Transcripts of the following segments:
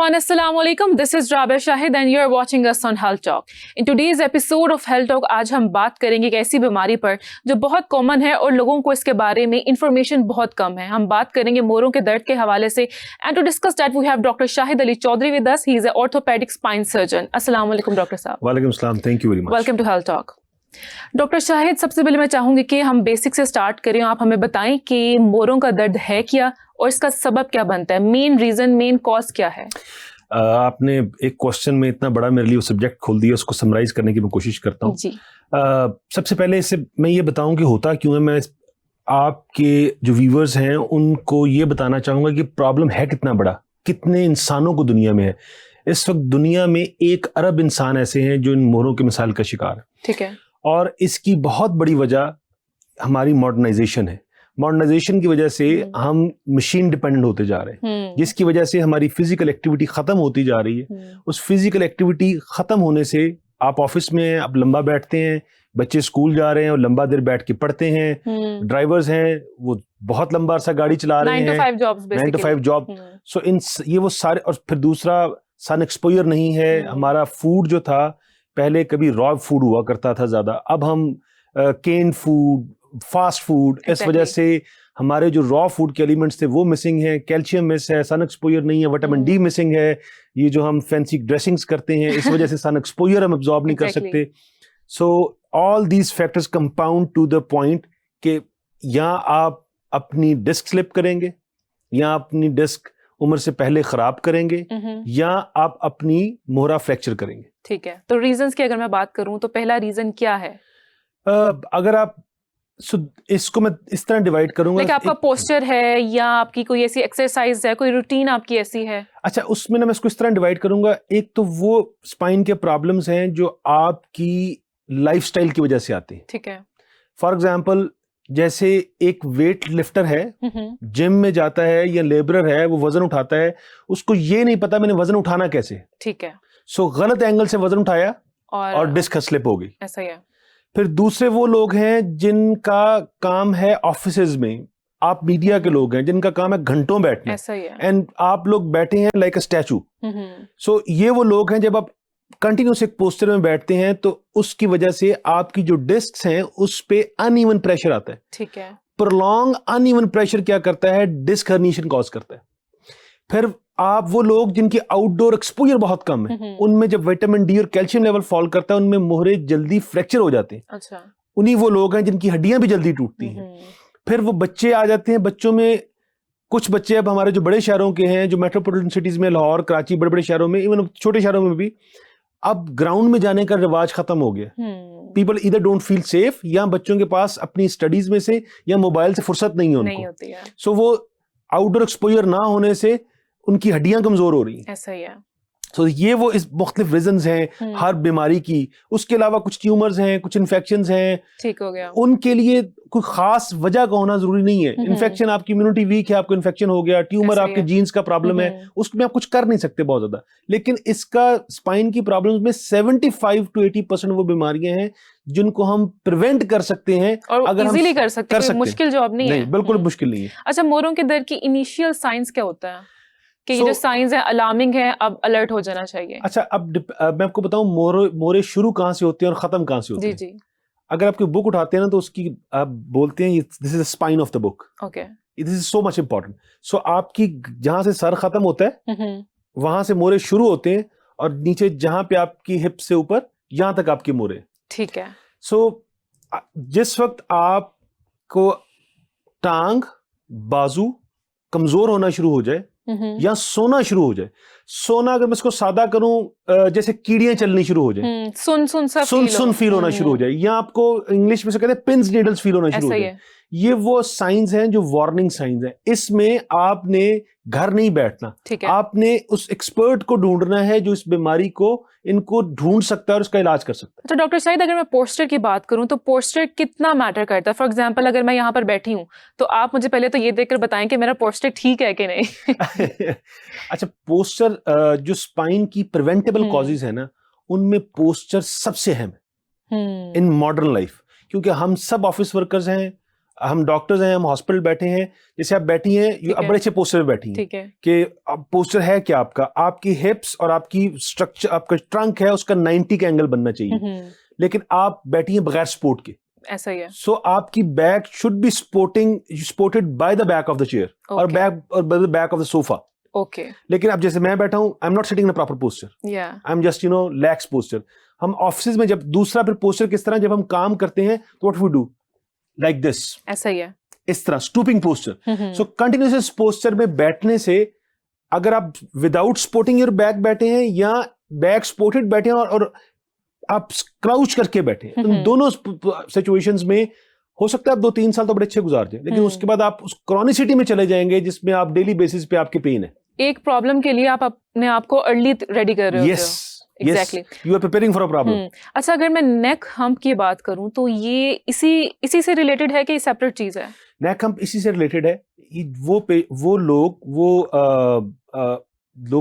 everyone, Assalamu alaikum. This is Rabia Shahid and you are watching us on Health Talk. In today's episode of Health Talk आज हम बात करेंगे एक ऐसी बीमारी पर जो बहुत कॉमन है और लोगों को इसके बारे में इंफॉर्मेशन बहुत कम है. हम बात करेंगे मोरों के दर्द के हवाले से. And to discuss that we have Dr. Shahid Ali Chaudhary with us. He is an orthopedic spine surgeon. Assalamu alaikum Dr. Saab. वालेकुम सलाम. Thank you very much. Welcome to Health Talk. Doctor Shahid, सबसे पहले मैं चाहूंगी कि हम basic से start करें. आप हमें बताएं कि मोरों का दर्द है क्या और इसका सबब क्या बनता है, मेन रीजन, मेन कॉज क्या है? आपने एक क्वेश्चन में इतना बड़ा मेरे लिए वो सब्जेक्ट खोल दिया, उसको समराइज करने की मैं कोशिश करता हूँ. सबसे पहले इससे मैं ये बताऊं कि होता क्यों है. मैं आपके जो व्यूवर्स हैं उनको ये बताना चाहूँगा कि प्रॉब्लम है कितना बड़ा, कितने इंसानों को दुनिया में है. इस वक्त दुनिया में 1 अरब इंसान ऐसे हैं जो इन मोरों के मिसाल का शिकार है. ठीक है. और इसकी बहुत बड़ी वजह हमारी मॉडर्नाइजेशन है. मॉडर्नाइजेशन की वजह से हम मशीन डिपेंडेंट होते जा रहे हैं, जिसकी वजह से हमारी फिजिकल एक्टिविटी खत्म होती जा रही है. उस फिजिकल एक्टिविटी खत्म होने से आप ऑफिस में हैं, आप लंबा बैठते हैं, बच्चे स्कूल जा रहे हैं और लंबा देर बैठ के पढ़ते हैं, ड्राइवर्स हैं वो बहुत लंबा अरसा गाड़ी चला रहे हैं, 9 to 5 जॉब. सो इन ये वो सारे. और फिर दूसरा सन एक्सपोजर नहीं है. हमारा फूड जो था पहले कभी रॉ फूड हुआ करता था ज्यादा, अब हम केन फूड, फास्ट फूड, इस वजह से हमारे जो रॉ फूड के एलिमेंट्स थे वो मिसिंग है. कैल्शियम मिस है, सन एक्सपोजर नहीं है, विटामिन डी मिसिंग है. ये जो हम फैंसी ड्रेसिंग्स करते हैं इस वजह से सन एक्सपोजर हम अब्सॉर्ब नहीं कर सकते. So all these factors compound to the point कि या आप अपनी डिस्क स्लिप करेंगे, या अपनी डिस्क उम्र से पहले खराब करेंगे, या आप अपनी मोहरा फ्रैक्चर करेंगे. ठीक है. तो रीजंस की अगर मैं बात करूं तो पहला रीजन क्या है? अगर आप इसको मैं इस तरह डिवाइड करूंगा. आपका पोस्चर है या आपकी कोई ऐसी एक्सरसाइज है, कोई रूटीन आपकी ऐसी है? अच्छा, उसमें ना मैं इसको इस तरह डिवाइड करूंगा. एक तो वो स्पाइन के प्रॉब्लम्स हैं जो आपकी लाइफस्टाइल की वजह से आते हैं. ठीक है. फॉर एग्जांपल, जैसे एक वेट लिफ्टर है, जिम में जाता है या लेबरर है, वो वजन उठाता है, उसको ये नहीं पता मैंने वजन उठाना कैसे. ठीक है. सो गलत एंगल से वजन उठाया और डिस्क स्लिप हो गई. ऐसा ही है. फिर दूसरे वो लोग हैं जिनका काम है ऑफिसेज में, आप मीडिया के लोग हैं जिनका काम है घंटों बैठना. ऐसा ही है. एंड आप लोग बैठे हैं लाइक अ स्टैचू. सो ये वो लोग हैं, जब आप कंटिन्यूस एक पोस्टर में बैठते हैं तो उसकी वजह से आपकी जो डिस्क्स हैं उस पे अनइवन प्रेशर आता है. ठीक है. प्रोलॉन्ग अनइवन प्रेशर क्या करता है? डिस्क हर्निएशन कॉज करता है. फिर आप वो लोग जिनकी आउटडोर एक्सपोजर बहुत कम है, उनमें जब विटामिन डी और कैल्शियम लेवल फॉल करता है, उनमें मोहरे जल्दी फ्रैक्चर हो जाते हैं. अच्छा. उन्हीं वो लोग हैं जिनकी हड्डियां भी जल्दी टूटती हैं. फिर वो बच्चे आ जाते हैं. बच्चों में कुछ बच्चे अब हमारे जो बड़े शहरों के हैं, जो मेट्रोपॉलिटन सिटीज में, लाहौर, कराची, बड़े बड़े शहरों में, इवन छोटे शहरों में भी अब ग्राउंड में जाने का रिवाज खत्म हो गया. पीपल इधर डोंट फील सेफ, या बच्चों के पास अपनी स्टडीज में से या मोबाइल से फुर्सत नहीं है उनको. सो वो आउटडोर एक्सपोजर ना होने से उनकी हड्डियां कमजोर हो रही हैं. ऐसा ही है. तो ये वो इस मुख्तलिफ रीजंस हैं हर बीमारी की. उसके अलावा कुछ ट्यूमर्स हैं, कुछ इन्फेक्शंस हैं. ठीक हो गया. उनके लिए कोई खास वजह का होना जरूरी नहीं है. इन्फेक्शन, आपकी इम्यूनिटी वीक है, आपको इन्फेक्शन हो गया. ट्यूमर आपके जीन्स का प्रॉब्लम है, उसमें आप कुछ कर नहीं सकते बहुत ज्यादा. लेकिन इसका स्पाइन की प्रॉब्लम्स में 75 to 80% वो बीमारियां हैं जिनको हम प्रिवेंट कर सकते हैं और अगर हम इजीली कर सकते. मुश्किल जॉब नहीं है. बिल्कुल मुश्किल नहीं है. अच्छा, मोरों के दर्द की इनिशियल साइंस क्या होता है कि ये जो साइंस है अलार्मिंग है, अब अलर्ट हो जाना चाहिए? अच्छा, अब मैं आपको बताऊं मोरे शुरू कहां से होते हैं और खत्म कहां से होते हैं. जी. अगर आपकी बुक उठाते हैं ना तो उसकी आप बोलते हैं this is the spine of the book. Okay. This is so much important. So आपकी जहां से सर खत्म होता है वहां से मोरे शुरू होते हैं, और नीचे जहां पे आपकी हिप से ऊपर यहां तक आपके मोरे. ठीक है. सो जिस वक्त आपको टांग, बाजू कमजोर होना शुरू हो जाए या सोना शुरू हो जाए. सोना, अगर मैं इसको सादा करूं, जैसे कीड़ियां चलनी शुरू हो जाए, सुन फील होना शुरू हो जाए, या आपको इंग्लिश में से कहते हैं पिंस नीडल्स फील होना शुरू हो जाए. ये वो साइंस हैं जो वार्निंग साइंस हैं. इसमें आपने घर नहीं बैठना, आपने उस एक्सपर्ट को ढूंढना है जो इस बीमारी को इनको ढूंढ सकता है और इसका इलाज कर सकता है. तो डॉक्टर शाहिद, अगर मैं पोस्चर की बात करूं तो पोस्चर कितना मैटर करता है? फॉर एग्जांपल, अगर मैं यहाँ पर बैठी हूँ तो आप मुझे पहले तो ये देखकर बताएं कि मेरा पोस्चर ठीक है कि नहीं. अच्छा, पोस्चर जो स्पाइन की प्रिवेंटेबल कॉजेज है ना, उनमें पोस्चर सबसे अहम है इन मॉडर्न लाइफ. क्योंकि हम सब ऑफिस वर्कर्स हैं, हम डॉक्टर्स हैं, हम हॉस्पिटल बैठे हैं, जैसे आप बैठी हैं, आप बड़े अच्छे पोस्टर पे बैठी हैं, ठीक है, कि पोस्टर है क्या आपका, आपकी हिप्स और आपकी स्ट्रक्चर, आपका ट्रंक है उसका 90 का एंगल बनना चाहिए, लेकिन आप बैठी हैं बगैर सपोर्ट के, ऐसा ही है। सो आपकी back should be supported by the back of the chair और by the back of the sofa. Okay, लेकिन अब जैसे मैं बैठा हूं, I am not sitting in a proper posture, I am just lax posture. हम office में जब दूसरा फिर पोस्चर किस तरह, जब हम काम करते हैं तो what we do, like this, ऐसा ही है, इस तरह stooping posture. So continuous posture में बैठने से, अगर आप विदाउट सपोर्टिंग योर बैक बैठे हैं या बैक सपोर्टेड बैठे हैं और आप क्राउच करके बैठे हैं, तो दोनों सिचुएशंस में हो सकता है आप 2-3 साल तो बड़े अच्छे गुजार जाए, लेकिन उसके बाद आप उस क्रॉनिसिटी में चले जाएंगे जिसमें आप डेली बेसिस पे आपके पेन है। एक प्रॉब्लम के लिए आप अपने आप को अर्ली रेडी कर रहे हो। Yes, exactly, you are preparing for a problem. अच्छा, अगर मैं नेक हम्प की बात करूं तो ये इसी से रिलेटेड है कि सेपरेट चीज है? नेक हम्प इसी से रिलेटेड है। वो लोग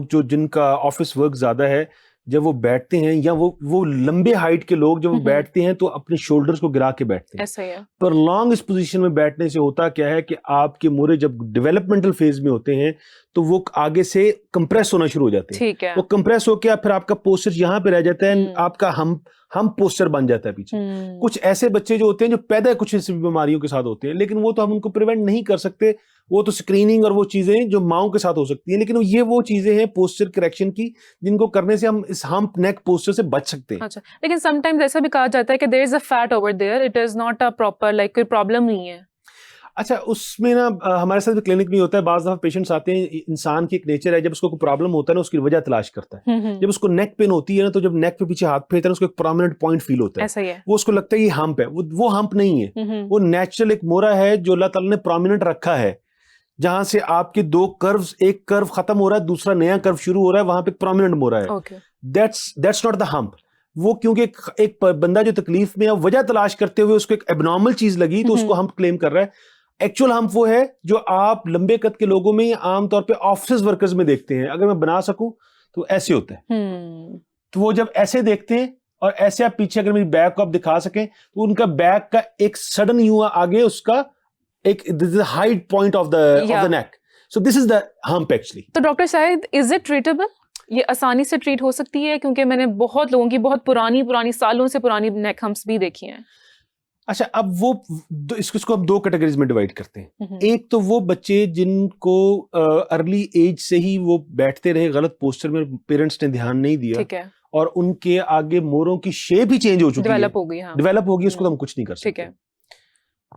जो जिनका ऑफिस वर्क ज्यादा है, जब वो बैठते हैं, या वो लंबे हाइट के लोग जब वो बैठते हैं तो अपने शोल्डर्स को गिरा के बैठते हैं। ऐसा ही है। पर लॉन्ग इस पोजीशन में बैठने से होता क्या है कि आपके मोरे जब डेवलपमेंटल फेज में होते हैं तो वो आगे से कंप्रेस होना शुरू हो जाते हैं। ठीक है। वो कंप्रेस होकर फिर आपका पोस्चर यहाँ पे रह जाता है, आपका हम पोस्चर बन जाता है पीछे। कुछ ऐसे बच्चे जो होते हैं जो पैदा कुछ ऐसी बीमारियों के साथ होते हैं, लेकिन वो तो हम उनको प्रिवेंट नहीं कर सकते, वो तो स्क्रीनिंग और वो चीजें जो माओं के साथ हो सकती हैं, लेकिन ये वो चीजें हैं पोस्चर करेक्शन की जिनको करने से हम इस हम्प नेक पोस्चर से बच सकते हैं। अच्छा, लेकिन समटाइम्स ऐसा भी कहा जाता है कि there is a fat over there, it is not a proper, like कोई प्रॉब्लम नहीं है। अच्छा, उसमें ना हमारे साथ भी क्लिनिक में होता है, बाज़ दफा पेशेंट्स आते हैं, इंसान की एक नेचर है, जब उसको कोई प्रॉब्लम होता है ना उसकी वजह तलाश करता है। जब उसको नेक पेन होती है ना, तो जब नेक पे पीछे हाथ फेरता है उसको एक प्रोमिनेंट पॉइंट फील होता है, ऐसा ही है। वो उसको लगता है ये हम्प है, वो हम्प नहीं है, वो नेचुरल एक मोरा है जो अल्लाह ताला ने प्रोमिनेंट रखा है, जहां से आपके दो कर्व्स, एक कर्व खत्म हो रहा है, दूसरा नया कर्व शुरू हो रहा है, वहां पे प्रोमिनेंट मोरा है। That's not the hump. वो क्योंकि एक बंदा जो तकलीफ में है, वजह तलाश करते हुए उसको एक एबनॉर्मल चीज लगी तो उसको हम्प क्लेम कर रहा है। एक्चुअल हम्प वो है जो आप लंबे कद के लोगों में आमतौर पे ऑफिस वर्कर्स में देखते हैं। अगर मैं बना सकूं तो ऐसे होता है। तो वो जब ऐसे देखते हैं और ऐसे आप पीछे अगर मेरी बैक को आप दिखा सकें तो उनका बैक का एक सडन यूं आगे उसका एक height point of the neck, so this is the hump actually. तो doctor Shahid, is it treatable? ये आसानी से ट्रीट हो सकती है? क्योंकि मैंने बहुत लोगों की बहुत पुरानी सालों से पुरानी नेक हम्प्स भी देखी हैं। अच्छा, अब वो इसको हम 2 कैटेगरीज में डिवाइड करते हैं। एक तो वो बच्चे जिनको अर्ली एज से ही वो बैठते रहे गलत पोस्चर में, पेरेंट्स ने ध्यान नहीं दिया, ठीक है, और उनके आगे मोरों की शेप ही चेंज हो चुकी है, डेवलप हो गई, उसको तो हम कुछ नहीं कर सकते। ठीक है।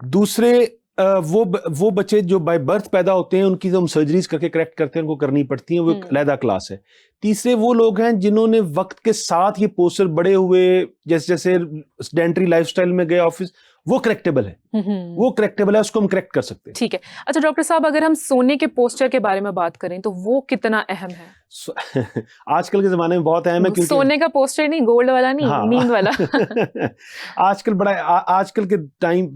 दूसरे वो बच्चे जो बाय बर्थ पैदा होते हैं, उनकी तो हम सर्जरीज करके करेक्ट करते हैं, उनको करनी पड़ती हैं, वो एक अलग क्लास है। तीसरे वो लोग हैं जिन्होंने वक्त के साथ ये पोस्चर बड़े हुए, जैसे सेडेंटरी लाइफस्टाइल में गए ऑफिस, वो करेक्टेबल है, उसको हम करेक्ट कर सकते हैं। ठीक है। अच्छा डॉक्टर साहब, अगर हम सोने के पोस्चर के बारे में बात करें तो वो कितना अहम है? आजकल के जमाने में बहुत अहम है, क्योंकि सोने का पोस्टर नहीं, गोल्ड वाला नहीं, हाँ, नींद वाला। आजकल के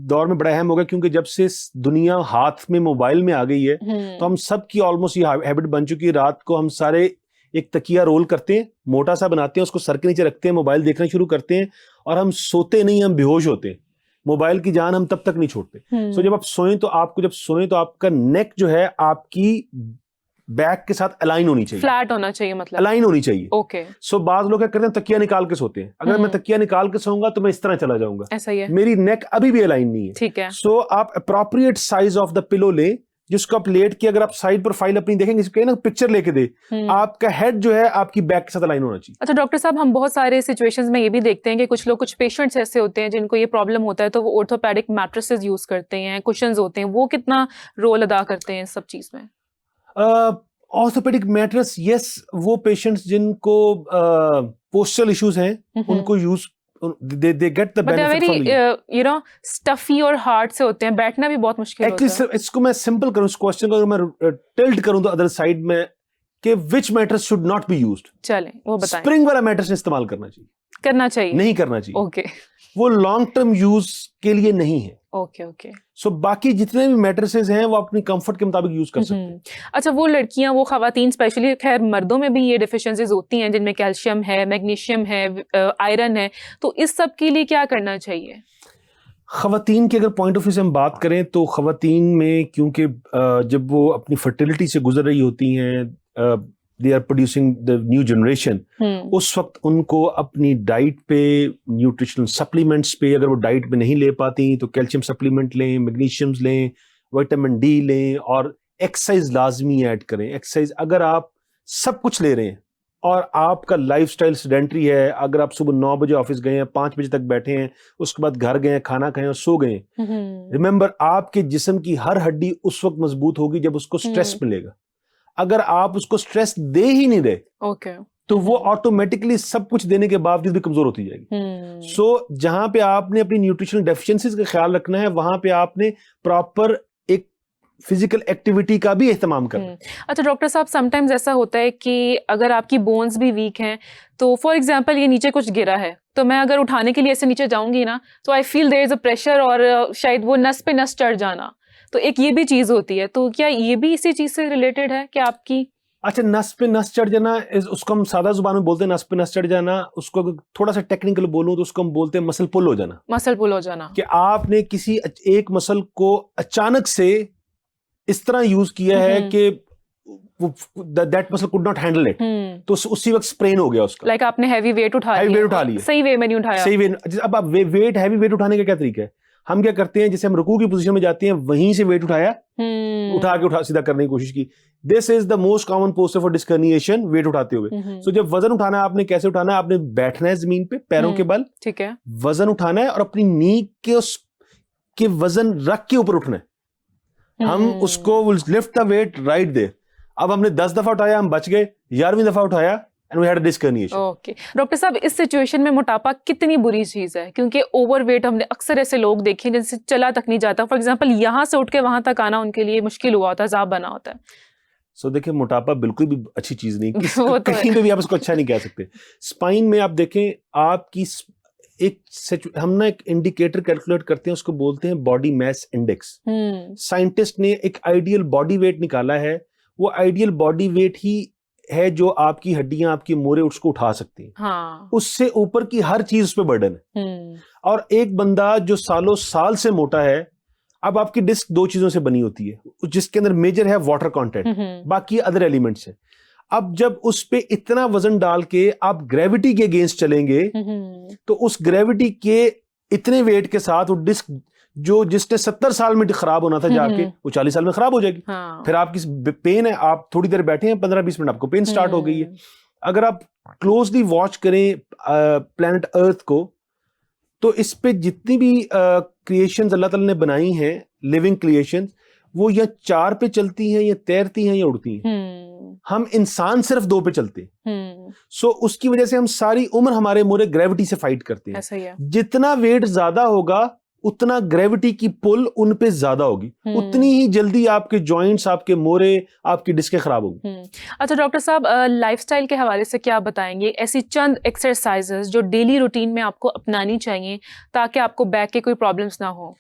दौर में बड़ा अहम होगा, क्योंकि जब से दुनिया हाथ में मोबाइल में आ गई है तो हम सब की ऑलमोस्ट ये हैबिट बन चुकी है। रात को हम सारे एक तकिया रोल करते हैं, मोटा सा बनाते हैं, उसको सर के नीचे रखते हैं, मोबाइल देखना शुरू करते हैं और हम सोते नहीं, हम बेहोश होते हैं। मोबाइल की जान हम तब तक नहीं छोड़ते। सो जब आप सोएं तो आपका नेक जो है आपकी बैक के साथ अलाइन होनी चाहिए, फ्लैट होना चाहिए, मतलब अलाइन होनी चाहिए। ओके। सो बाज लोग क्या करते हैं, तकिया निकाल के सोते हैं। अगर मैं तकिया निकाल के सोऊंगा तो मैं इस तरह चला जाऊंगा, ऐसा ही है, मेरी नेक अभी भी अलाइन नहीं है। ठीक है। सो आप appropriate size of the pillow ले, जिसको आप लेट के, अगर आप साइड प्रोफाइल अपनी देखेंगे, इसको ना पिक्चर लेके दे, आपका हेड जो है आपकी बैक के साथ अलाइन होना चाहिए। अच्छा डॉक्टर साहब, हम बहुत सारे सिचुएशंस में ये भी देखते हैं कि कुछ पेशेंट्स ऐसे होते हैं जिनको ये प्रॉब्लम होता है, तो वो ऑर्थोपेडिक मैट्रेसेस यूज करते हैं, कुशन्स होते हैं, वो कितना रोल अदा करते हैं इस सब चीज में? ऑर्थोपेडिक मैट्रेस, यस, वो पेशेंट्स जिनको पोस्चरल इश्यूज हैं उनको use, they get the benefit from you know stuffy और hard से होते हैं, बैठना भी बहुत मुश्किल होता है। इसको मैं सिंपल करूं, इस क्वेश्चन को मैं टिल्ट करूं तो अदर साइड में, कि which mattress should not be used, चलें वो बताएं। स्प्रिंग वाला मैट्रेस इस्तेमाल करना चाहिए, नहीं करना चाहिए। ओके। वो लॉन्ग टर्म यूज के लिए नहीं है। ओके। सो बाकी जितने भी मैट्रेसेस हैं वो अपनी कंफर्ट के मुताबिक यूज कर सकते हैं। अच्छा, वो लड़कियां, वो खवातीन, स्पेशली, खैर मर्दों में भी ये डिफिशिएंसीज होती हैं जिनमें कैल्शियम है, मैग्नीशियम है, आयरन है, तो इस सब के लिए क्या करना चाहिए? ख़वातीन के अगर पॉइंट ऑफ व्यू से हम बात करें तो ख़वातीन में क्योंकि जब वो अपनी फर्टिलिटी से गुजर रही होती हैं, they are producing the new generation, उस वक्त उनको अपनी डाइट पे, न्यूट्रिशनल सप्लीमेंट्स पे, अगर वो डाइट पे नहीं ले पाती तो कैल्शियम सप्लीमेंट लें, मैग्नीशियम्स लें, विटामिन डी लें और एक्सरसाइज लाजमी ऐड करें। एक्सरसाइज अगर आप सब कुछ ले रहे हैं और आपका लाइफस्टाइल सेडेंटरी है, अगर आप सुबह 9 बजे ऑफिस गए हैं, 5 बजे तक बैठे हैं, उसके बाद घर गए, खाना खाएं और सो गए, रिमेंबर आपके जिस्म की हर हड्डी उस वक्त मजबूत होगी जब उसको स्ट्रेस मिलेगा। अगर आप उसको स्ट्रेस दे ही नहीं रहे तो वो ऑटोमेटिकली सब कुछ देने के बावजूद भी कमजोर होती जाएगी। सो जहां पे आपने अपनी न्यूट्रिशनल डेफिशिएंसीज का ख्याल रखना है, वहां पे आपने प्रॉपर एक फिजिकल एक्टिविटी का भी एहतमाम करना है। अच्छा डॉक्टर साहब, समटाइम्स ऐसा होता है कि अगर आपकी बोन्स भी वीक हैं, तो फॉर एग्जांपल ये नीचे कुछ गिरा है, तो मैं अगर उठाने के लिए ऐसे नीचे जाऊंगी ना, तो I feel there is a pressure और शायद वो नस पे नस चढ़ जाना, तो एक ये भी चीज होती है। तो क्या ये भी इसी चीज से रिलेटेड है कि आपकी? अच्छा, नस पे नस चढ़ जाना, उसको हम सादा जुबान में बोलते हैं नस पे नस चढ़ जाना। उसको थोड़ा सा टेक्निकल बोलूं तो उसको हम बोलते हैं मसल पुल हो जाना। मसल पुल हो जाना कि आपने किसी एक मसल को अचानक से इस तरह यूज किया है कि that muscle could not handle it, तो उसी वक्त स्प्रेन हो गया उसका। लाइक आपने हैवी वेट उठा लिया, सही वे में नहीं उठाया। सही वे, अब आप वेट, हैवी वेट उठाने का क्या तरीका है? हम क्या करते हैं, जैसे हम रुकू की पोजीशन में जाते हैं, वहीं से वेट उठाया, उठा सीधा करने की कोशिश की। This is the most common posture for disc herniation, weight उठाते हुए। सो जब वजन उठाना है, आपने कैसे उठाना है? आपने बैठना है जमीन पे पैरों के बल, ठीक है, वजन उठाना है और अपनी नी के वजन रख के ऊपर उठना है। हम उसको lift the weight right there. अब हमने 10 दफा उठाया, हम बच गए, 11वीं दफा उठाया and we had a disc herniation. Okay doctor साहब, इस सिचुएशन में मोटापा कितनी बुरी चीज है? क्योंकि ओवरवेट हमने अक्सर ऐसे लोग देखे जिनसे चला तक नहीं जाता। फॉर एग्जांपल यहाँ से उठ के वहां तक आना उनके लिए मुश्किल हुआ होता है, अजाब बना होता है। सो देखिए, मोटापा बिल्कुल भी अच्छी चीज नहीं, कहीं पे भी आप उसको अच्छा नहीं कह सकते। स्पाइन में आप देखें, आपकी हम ना एक इंडिकेटर कैलकुलेट करते हैं, उसको बोलते हैं बॉडी मास इंडेक्स। साइंटिस्ट ने एक आइडियल बॉडी वेट निकाला है। वो आइडियल बॉडी वेट ही है जो आपकी हड्डियां, आपकी मोरे उसको उठा सकती हैं। हाँ। उससे ऊपर की हर चीज उस पर बर्डन है। और एक बंदा जो सालों साल से मोटा है, अब आपकी डिस्क 2 चीजों से बनी होती है, जिसके अंदर मेजर है वाटर कंटेंट, बाकी अदर एलिमेंट्स है। अब जब उस पे इतना वजन डाल के आप ग्रेविटी के अगेंस्ट चलेंगे, तो उस ग्रेविटी के इतने वेट के साथ वो डिस्क जो जिसने 70 साल में खराब होना था जाके, वो 40 साल में खराब हो जाएगी। हाँ। फिर आपकी पेन है, आप थोड़ी देर बैठे हैं, 15-20 मिनट आपको पेन स्टार्ट हो गई है। अगर आप क्लोजली वॉच करें प्लैनेट अर्थ को, तो इस पे जितनी भी क्रिएशंस अल्लाह ताला ने बनाई हैं, लिविंग क्रिएशंस, वो या 4 पे चलती हैं, या तैरती हैं, या उड़ती हैं। हम इंसान सिर्फ 2 पे चलते हैं। सो उसकी वजह से हम सारी उम्र हमारे मोरे ग्रेविटी से फाइट करते हैं। ऐसा ही है। जितना वेट ज्यादा होगा, उतना ग्रेविटी की पुल उन पे ज्यादा होगी, उतनी ही जल्दी आपके जॉइंट्स, आपके मोरे, आपकी डिस्कें खराब होगी। अच्छा डॉक्टर साहब, लाइफस्टाइल के हवाले से क्या बताएंगे? ऐसी चंद एक्सरसाइजेस जो डेली रूटीन में आपको अपनानी चाहिए ताकि आपको बैक के कोई प्रॉब्लम्स ना हो।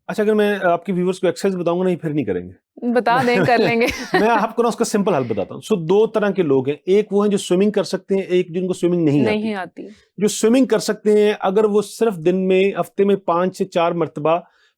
अच्छा, अगर मैं आपके व्यूअर्स को एक्सरसाइज बताऊंगा नहीं, फिर नहीं करेंगे। बता दें, कर लेंगे। मैं आपको ना उसका सिंपल हल बताता हूँ। सो 2 तरह के लोग हैं, एक वो हैं जो स्विमिंग कर सकते हैं, एक जिनको स्विमिंग नहीं आती। जो स्विमिंग कर सकते हैं, अगर वो सिर्फ दिन में, हफ्ते में 5 से 4 मरतबा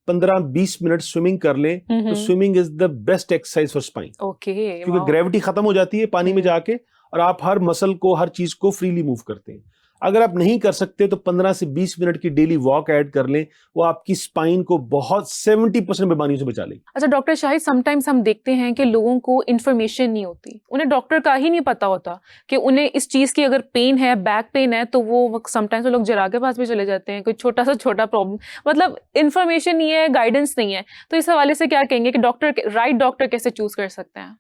15-20 मिनट स्विमिंग कर लें, तो swimming is the best exercise for spine. क्योंकि ग्रेविटी खत्म हो जाती है पानी में जाके, और आप हर मसल को, हर चीज को फ्रीली मूव करते हैं। अगर आप नहीं कर सकते तो 15 से 20 मिनट की डेली वॉक ऐड कर लें, वो आपकी स्पाइन को बहुत 70% बीमारियों से बचा लेगी। अच्छा डॉक्टर शाहिद, समटाइम्स हम देखते हैं कि लोगों को इन्फॉर्मेशन नहीं होती, उन्हें डॉक्टर का ही नहीं पता होता कि उन्हें इस चीज की अगर पेन है, बैक पेन है, तो वो समटाइम्स लोग जरा के पास भी चले जाते हैं, कोई छोटा सा छोटा प्रॉब्लम, मतलब इन्फॉर्मेशन नहीं है, गाइडेंस नहीं है। तो इस हवाले से क्या कहेंगे कि राइट डॉक्टर कैसे चूज कर सकते हैं?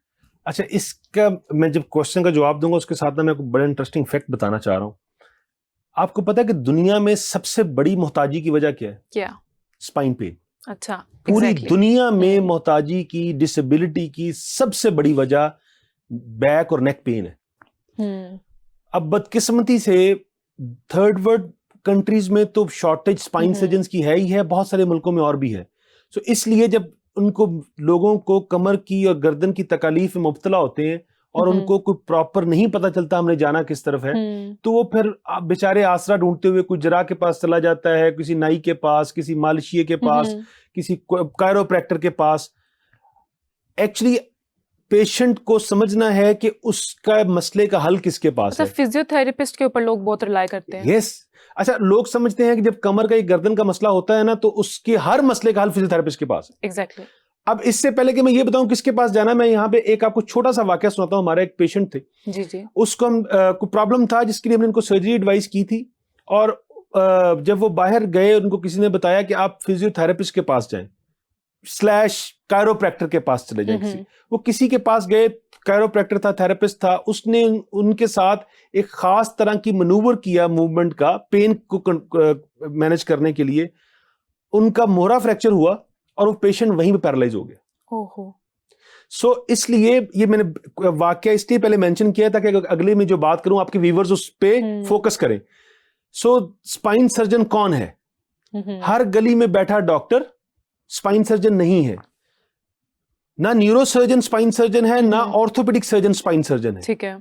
अच्छा, इसका मैं जब क्वेश्चन का जवाब दूंगा, उसके साथ मैं आपको बड़ा इंटरेस्टिंग फैक्ट बताना चाह रहा हूँ। आपको पता है कि दुनिया में सबसे बड़ी मोहताजी की वजह क्या है? क्या? Spine pain. अच्छा, पूरी दुनिया में मोहताजी की, डिसेबिलिटी की सबसे बड़ी वजह बैक और नेक पेन है। अब बदकिस्मती से थर्ड वर्ल्ड कंट्रीज में तो शॉर्टेज स्पाइन सर्जन्स की है ही है, बहुत सारे मुल्कों में और भी है। सो इसलिए जब उनको, लोगों को कमर की और गर्दन की तकलीफ में मुब्तला होते हैं और उनको कोई प्रॉपर नहीं पता चलता हमने जाना किस तरफ है, तो वो फिर बेचारे आसरा ढूंढते हुए कुछ जरा के पास चला जाता है, किसी नाई के पास, किसी मालिशिये के पास, किसी कायरोप्रैक्टर के पास। एक्चुअली पेशेंट को समझना है कि उसका मसले का हल किसके पास है। फिजियोथेरेपिस्ट के ऊपर लोग बहुत रिलाई करते हैं। यस, अच्छा, लोग समझते हैं कि जब कमर का, गर्दन का मसला होता है ना, तो उसके हर मसले का हल फिजियोथेरेपिस्ट के पास है। एग्जैक्टली। अब इससे पहले कि मैं ये बताऊं किसके पास जाना, मैं यहाँ पे एक आपको छोटा सा वाकया सुनाता हूँ। हमारा एक पेशेंट थे, जी जी, उसको हम को प्रॉब्लम था जिसके लिए हमने उनको सर्जरी एडवाइस की थी, और जब वो बाहर गए उनको किसी ने बताया कि आप फिजियोथेरेपिस्ट के पास जाएं / कायरोप्रैक्टर के पास चले जाएं। वो किसी के पास गए, कायरोप्रैक्टर था, थेरेपिस्ट था, उसने उनके साथ एक खास तरह की मनूवर किया मूवमेंट का, पेन को मैनेज करने के लिए। उनका मोहरा फ्रैक्चर हुआ और वो पेशेंट वहीं पे पैरालाइज हो गया। ओहो। सो इसलिए ये मैंने वाकया इसलिए पहले मेंशन किया था कि अगले में जो बात करूं आपके व्यूअर्स उस पे फोकस करें। सो स्पाइन सर्जन कौन है? हर गली में बैठा डॉक्टर स्पाइन सर्जन नहीं है, ना न्यूरो सर्जन स्पाइन सर्जन है, ना ऑर्थोपेडिक सर्जन स्पाइन सर्जन है। ठीक है।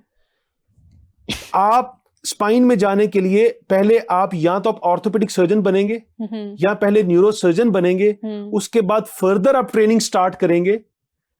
आप स्पाइन में जाने के लिए पहले आप या तो आप ऑर्थोपेडिक सर्जन बनेंगे या पहले न्यूरो सर्जन बनेंगे, उसके बाद फर्दर आप ट्रेनिंग स्टार्ट करेंगे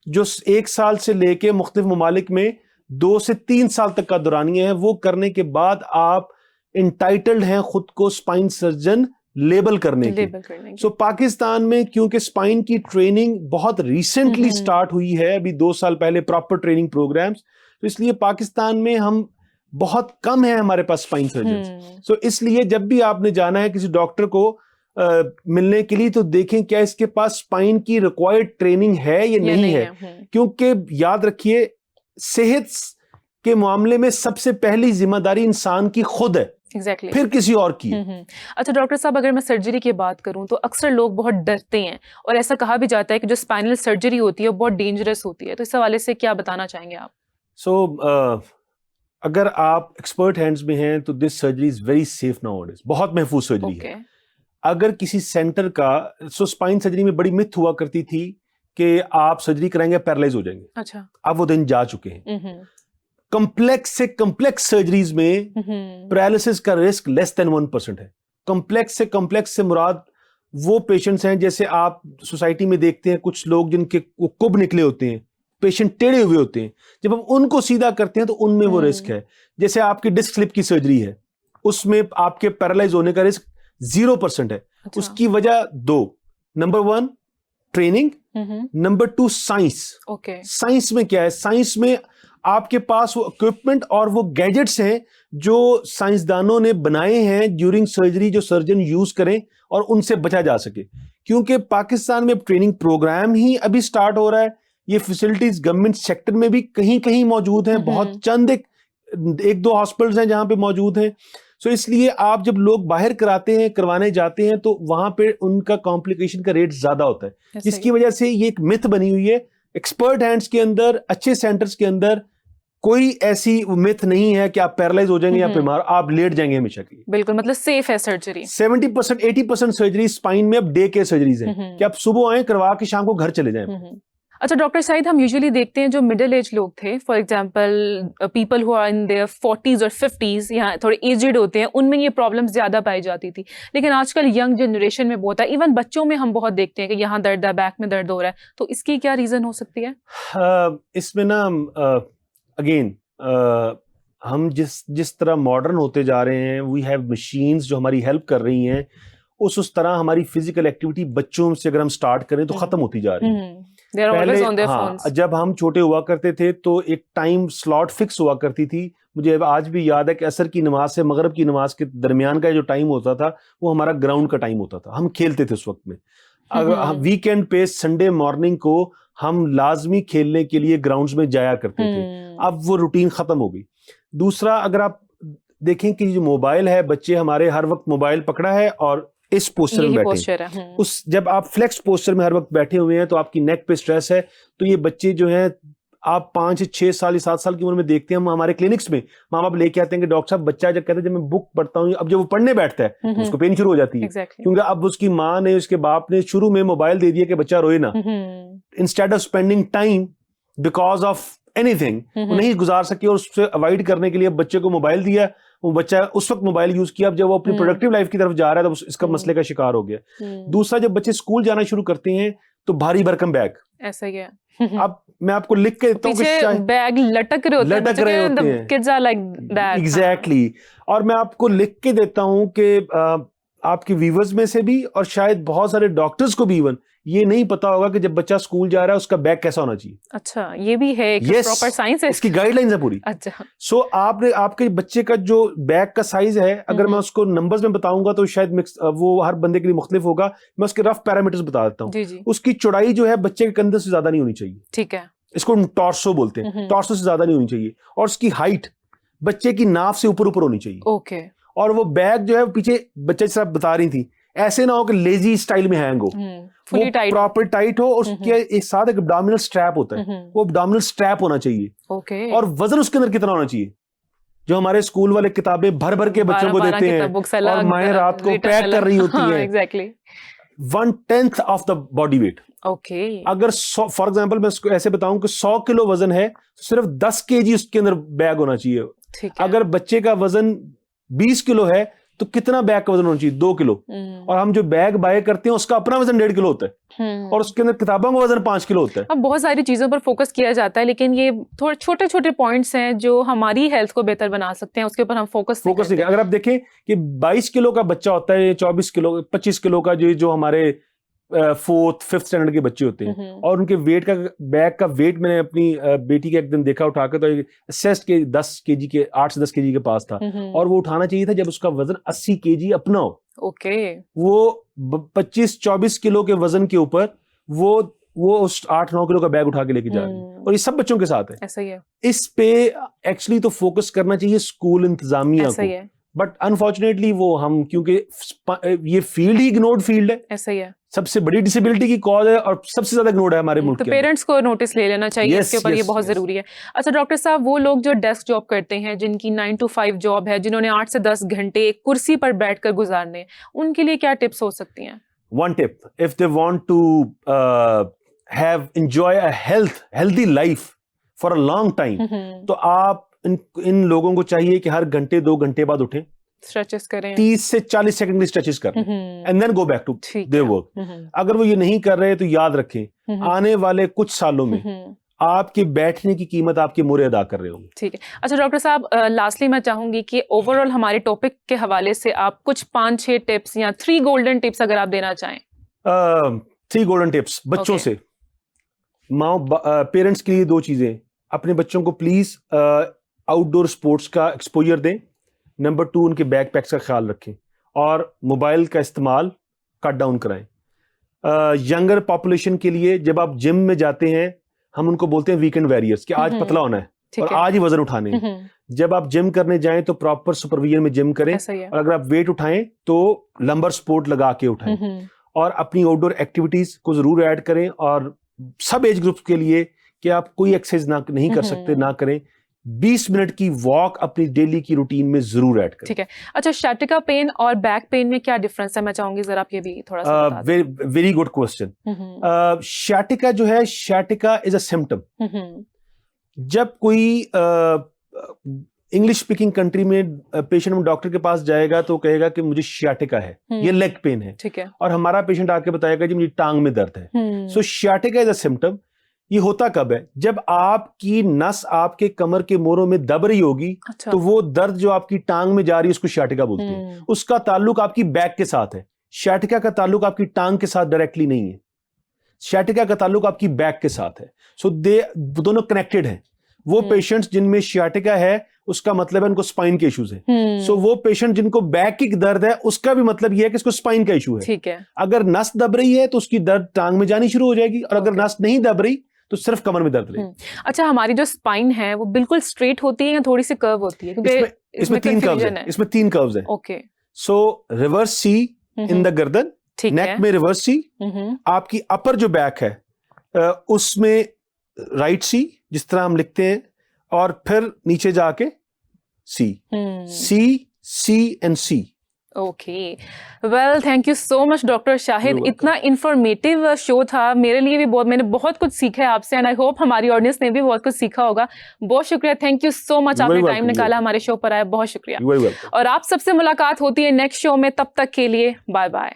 जो 1 साल से लेके मुख्तलिफ ममालिक में 2 से 3 साल तक का दौरानिया है। वो करने के बाद आप इंटाइटल्ड हैं खुद को स्पाइन सर्जन लेबल करने की। सो पाकिस्तान में क्योंकि स्पाइन की ट्रेनिंग बहुत रिसेंटली स्टार्ट हुई है, अभी 2 साल पहले प्रॉपर ट्रेनिंग प्रोग्राम्स, तो इसलिए पाकिस्तान में हम बहुत कम है हमारे पास स्पाइन सर्जन। सो इसलिए जब भी आपने जाना है किसी डॉक्टर को मिलने के लिए, तो देखें क्या इसके पास स्पाइन की रिक्वायर्ड ट्रेनिंग है या नहीं है। क्योंकि याद रखिए, सेहत के मामले में सबसे पहली जिम्मेदारी इंसान की खुद है, Exactly. फिर किसी और की। अच्छा डॉक्टर साहब, अगर मैं सर्जरी की बात करूं तो अक्सर लोग बहुत डरते हैं, और ऐसा कहा भी जाता है कि जो स्पाइनल सर्जरी होती है वो बहुत डेंजरस होती है, तो इस हवाले से क्या बताना चाहेंगे आप? अगर आप एक्सपर्ट हैंड्स में हैं तो this surgery is very safe nowadays, बहुत महफूज सर्जरी है। अगर किसी सेंटर का, स्पाइन सर्जरी में बड़ी मिथ हुआ करती थी कि आप सर्जरी कराएंगे पैरालाइज हो जाएंगे। अच्छा, अब वो दिन जा चुके हैं। कॉम्प्लेक्स से कॉम्प्लेक्स सर्जरीज में पैरालिसिस का रिस्क लेस देन 1% है। कॉम्प्लेक्स से मुराद वो पेशेंट्स हैं जैसे आप सोसाइटी में देखते हैं कुछ लोग जिनके कुब निकले होते हैं, पेशेंट टेढ़े हुए होते हैं, जब हम उनको सीधा करते हैं तो उनमें वो रिस्क है। जैसे आपकी डिस्क स्लिप की सर्जरी है, उसमें आपके पैरालाइज होने का रिस्क 0% है। अच्छा। उसकी वजह 2, number 1 training, number 2 science. Science में क्या है? साइंस में आपके पास वो इक्विपमेंट और वो गैजेट्स हैं जो साइंसदानों ने बनाए हैं ड्यूरिंग सर्जरी, जो सर्जन यूज करें और उनसे बचा जा सके। क्योंकि पाकिस्तान में ट्रेनिंग प्रोग्राम ही अभी स्टार्ट हो रहा है, ये फैसिलिटीज गवर्नमेंट सेक्टर में भी कहीं कहीं मौजूद हैं, बहुत चंद एक दो हॉस्पिटल्स हैं जहां पे मौजूद हैं। सो इसलिए आप जब लोग बाहर करवाने जाते हैं तो वहां पे उनका कॉम्प्लिकेशन का रेट ज्यादा होता है, जिसकी वजह से ये एक मिथ बनी हुई है। एक्सपर्ट हैंड्स के अंदर, अच्छे सेंटर्स के अंदर कोई ऐसी मिथ नहीं है कि आप पैरालाइज हो जाएंगे या बीमार, आप लेट जाएंगे हमेशा की। बिल्कुल, मतलब सेफ है सर्जरी। 70% 80% सर्जरी स्पाइन में अब डे केयर सर्जरीज हैं कि आप सुबह आए, करवा के शाम को घर चले जाएं। अच्छा डॉक्टर साहिद, हम यूजुअली देखते हैं जो मिडिल एज लोग थे, for example people who are in their 40s और 50s, यहाँ थोड़े एजेड होते हैं, उनमें ये प्रॉब्लम्स ज्यादा पाई जाती थी। लेकिन आजकल यंग जनरेशन में बहुत है, इवन बच्चों में हम बहुत देखते हैं कि यहाँ दर्द है, बैक में दर्द हो रहा है, तो इसकी क्या रीजन हो सकती है? इसमें ना अगेन हम जिस तरह मॉडर्न होते जा रहे हैं, वी हैव मशीन्स जो हमारी हेल्प कर रही हैं, उस तरह हमारी फिजिकल एक्टिविटी बच्चों से अगर हम स्टार्ट करें तो खत्म होती जा रही है। पहले जब हम छोटे हुआ करते थे तो एक टाइम स्लॉट फिक्स हुआ करती थी। मुझे आज भी याद है कि असर की नमाज से मगरिब की नमाज के दरमियान का जो टाइम होता था वो हमारा ग्राउंड का टाइम होता था, हम खेलते थे उस वक्त में। अगर वीकेंड पे संडे मॉर्निंग को हम लाजमी खेलने के लिए ग्राउंड्स में जाया करते थे, अब वो रूटीन खत्म हो गई। दूसरा, अगर आप देखें कि जो मोबाइल है, बच्चे हमारे हर वक्त मोबाइल पकड़ा है और इस पोस्चर में बैठे, उस जब आप फ्लेक्स पोस्चर में हर वक्त बैठे हुए हैं तो आपकी नेक पे स्ट्रेस है। तो ये बच्चे जो हैं, आप 5 से 6 साल या 7 साल की उम्र में देखते हैं, हम हमारे क्लिनिक्स में माँ बाप लेके आते हैं कि डॉक्टर साहब बच्चा जब कहता है जब मैं बुक पढ़ता हूँ, अब जब वो पढ़ने बैठता है तो उसको पेन शुरू हो जाती है। क्योंकि अब उसकी माँ ने, उसके बाप ने शुरू में मोबाइल दे दिया कि बच्चा रोए ना, instead of spending time because of anything नहीं गुजार सके, और उससे अवॉइड करने के लिए बच्चे को मोबाइल दिया, वो बच्चा उस वक्त मोबाइल यूज किया, अब जब वो अपनी प्रोडक्टिव लाइफ की तरफ जा रहा है तो इसका मसले का शिकार हो गया। दूसरा, जब बच्चे स्कूल जाना शुरू करते हैं तो भारी भरकम बैग, ऐसा ही है। अब मैं आपको लिख के देता हूँ पीछे बैग लटक रहे होते हैं, kids are like that. Exactly. और मैं आपको लिख के देता हूँ कि आपके व्यूअर्स में से भी और शायद बहुत सारे डॉक्टर्स को भी इवन ये नहीं पता होगा कि जब बच्चा स्कूल जा रहा है उसका बैग कैसा होना चाहिए। अच्छा, ये भी है, प्रॉपर साइंस है, इसकी गाइडलाइंस है पूरी। अच्छा। सो आपने आपके बच्चे का जो बैग का साइज है, अगर मैं उसको नंबर्स में बताऊंगा तो शायद मिक्स वो हर बंदे के लिए मुख्तलिफ होगा। मैं उसके रफ पैरामीटर्स बता देता हूँ। उसकी चौड़ाई जो है बच्चे के कंधे से ज्यादा नहीं होनी चाहिए, ठीक है, इसको टॉर्सो बोलते हैं, टॉर्सो से ज्यादा नहीं होनी चाहिए। और उसकी हाइट बच्चे की नाफ से ऊपर होनी चाहिए। ओके। और वो बैग जो है पीछे बच्चे से बता रही थी, ऐसे ना हो कि लेजी स्टाइल में हैंग हो, वो प्रॉपर टाइट हो, और उसके एक साथ एक एब्डोमिनल स्ट्रैप होता है, वो एब्डोमिनल स्ट्रैप होना चाहिए। ओके। और वजन उसके अंदर कितना होना चाहिए? जो हमारे स्कूल वाले किताबें भर भर के बच्चों को देते हैं और माएं रात को पैक कर रही होती हैं, exactly 1/10 of the body weight. Okay. अगर फॉर एग्जांपल मैं इसको ऐसे बताऊं कि 100 किलो वजन है, सिर्फ 10 केजी उसके अंदर बैग होना चाहिए। अगर बच्चे का वजन 20 किलो है तो कितना बैग का वजन होना चाहिए? 2 किलो। और हम जो बैग बाय करते हैं उसका अपना वजन 1.5 किलो होता है, और उसके अंदर किताबों का वजन 5 किलो होता है। अब बहुत सारी चीजों पर फोकस किया जाता है, लेकिन ये थोड़े छोटे छोटे पॉइंट्स हैं जो हमारी हेल्थ को बेहतर बना सकते हैं, उसके ऊपर हम फोकस नहीं। अगर आप देखें कि 22 किलो का बच्चा होता है, 24 किलो 25 किलो का जो हमारे 4th 5th स्टैंडर्ड के बच्चे होते हैं, और उनके वेट का बैग का वेट मैंने अपनी बेटी के एक दिन देखा उठा के, तो असेस्ड के 10 केजी के 8 से 10 केजी के पास था, और वो उठाना चाहिए था जब उसका वजन 80 केजी अपना हो। ओके। वो 25-24 किलो के वजन के ऊपर वो उस 8-9 किलो का बैग उठा के लेके जा रही है, और ये सब बच्चों के साथ है। ऐसा ही है। इस पे एक्चुअली तो फोकस करना चाहिए स्कूल इंतजामिया को, बट अनफॉर्चुनेटली वो हम, क्योंकि ये फील्ड ही इग्नोर्ड फील्ड है, ऐसा ही है, सबसे बड़ी डिसेबिलिटी की कॉज है और सबसे ज्यादा इग्नोर्ड है हमारे मुल्क के। तो पेरेंट्स को नोटिस ले लेना चाहिए इसके ऊपर, ये बहुत जरूरी है। अच्छा डॉक्टर साहब, वो लोग जो डेस्क जॉब करते हैं, जिनकी 9 to 5 जॉब है, जिन्होंने 8 से 10 घंटे एक कुर्सी पर बैठकर गुजारने, उनके लिए क्या टिप्स हो सकती हैं? One tip, if they want to enjoy a healthy life for a long time, तो आप इन लोगों को चाहिए कि हर घंटे 2 घंटे बाद उठें, स्ट्रेचेस करें, 30 से 40 सेकंड की स्ट्रेचेस करें, and then go back to their work. अगर वो ये नहीं कर रहे तो याद रखें, आने वाले कुछ सालों में आपके बैठने की कीमत आपके मोरे अदा कर रहे होंगे। ठीक है। अच्छा डॉक्टर साहब, लास्टली मैं चाहूंगी कि ओवरऑल हमारे टॉपिक के हवाले से आप कुछ 5-6 टिप्स या 3 गोल्डन टिप्स अगर आप देना चाहें। 3 गोल्डन टिप्स बच्चों से, पेरेंट्स के लिए 2 चीजें, अपने बच्चों को प्लीज आउटडोर स्पोर्ट्स का एक्सपोजर दें। नंबर 2, उनके बैकपैक्स का ख्याल रखें, और मोबाइल का इस्तेमाल कट डाउन कराएं। यंगर पॉपुलेशन के लिए जब आप जिम में जाते हैं, हम उनको बोलते हैं वीकेंड वॉरियर्स, कि आज पतला होना है और आज ही वजन उठाने हैं। जब आप जिम करने जाएं तो प्रॉपर सुपरविजन में जिम करें, और अगर आप वेट उठाएं तो लंबर सपोर्ट लगा के उठाएं, और अपनी आउटडोर एक्टिविटीज को जरूर ऐड करें। और सब एज ग्रुप के लिए कि आप कोई एक्सरसाइज नहीं कर सकते ना करें, 20 मिनट की वॉक अपनी डेली की रूटीन में जरूर ऐड करें। ठीक है। अच्छा, शाटिका पेन और बैक पेन में क्या डिफरेंस है, मैं चाहूंगी जरा आप ये भी थोड़ा सा बता दें। Very good question. शाटिका जो है, शाटिका इज अ सिम्टम। जब कोई इंग्लिश स्पीकिंग कंट्री में पेशेंट डॉक्टर के पास जाएगा तो कहेगा कि मुझे शाटिका है, ये लेग पेन है, ठीक है, और हमारा पेशेंट आके बताएगा जी मुझे टांग में दर्द है। सो शाटिका इज अ सिम्टम। ये होता कब है? जब आपकी नस आपके कमर के मोरों में दब रही होगी, अच्छा, तो वो दर्द जो आपकी टांग में जा रही है उसको शाटिका बोलते हैं। उसका ताल्लुक आपकी बैक के साथ है, शाटिका का ताल्लुक आपकी टांग के साथ डायरेक्टली नहीं है, शाटिका का ताल्लुक आपकी बैक के साथ है। सो दोनों कनेक्टेड हैं। वो पेशेंट्स जिनमें शाटिका है उसका मतलब है उनको स्पाइन के इश्यूज है। सो वो पेशेंट जिनको बैक की दर्द है उसका भी मतलब ये है कि इसको स्पाइन का इशू है। ठीक है। अगर नस दब रही है तो उसकी दर्द टांग में जानी शुरू हो जाएगी, और अगर नस नहीं दब रही तो सिर्फ कमर में दर्द रहेगी। अच्छा, हमारी जो स्पाइन है वो बिल्कुल स्ट्रेट होती है या थोड़ी सी कर्व होती है? क्योंकि इसमें 3 कर्व्स हैं। इसमें 3 कर्व्स हैं। Okay. So reverse C in the गर्दन, नेक में रिवर्स सी, आपकी अपर जो बैक है उसमें राइट सी जिस तरह हम लिखते हैं, और फिर नीचे जाके C, C C and C. Okay, well thank you so much doctor Shahid. इतना इंफॉर्मेटिव शो था मेरे लिए भी, मैंने बहुत कुछ सीखा है आपसे एंड आई होप हमारी ऑडियंस ने भी बहुत कुछ सीखा होगा। बहुत शुक्रिया, थैंक यू सो मच, आपने टाइम निकाला हमारे शो पर आया, बहुत शुक्रिया। और आप सबसे मुलाकात होती है नेक्स्ट शो में, तब तक के लिए बाय बाय।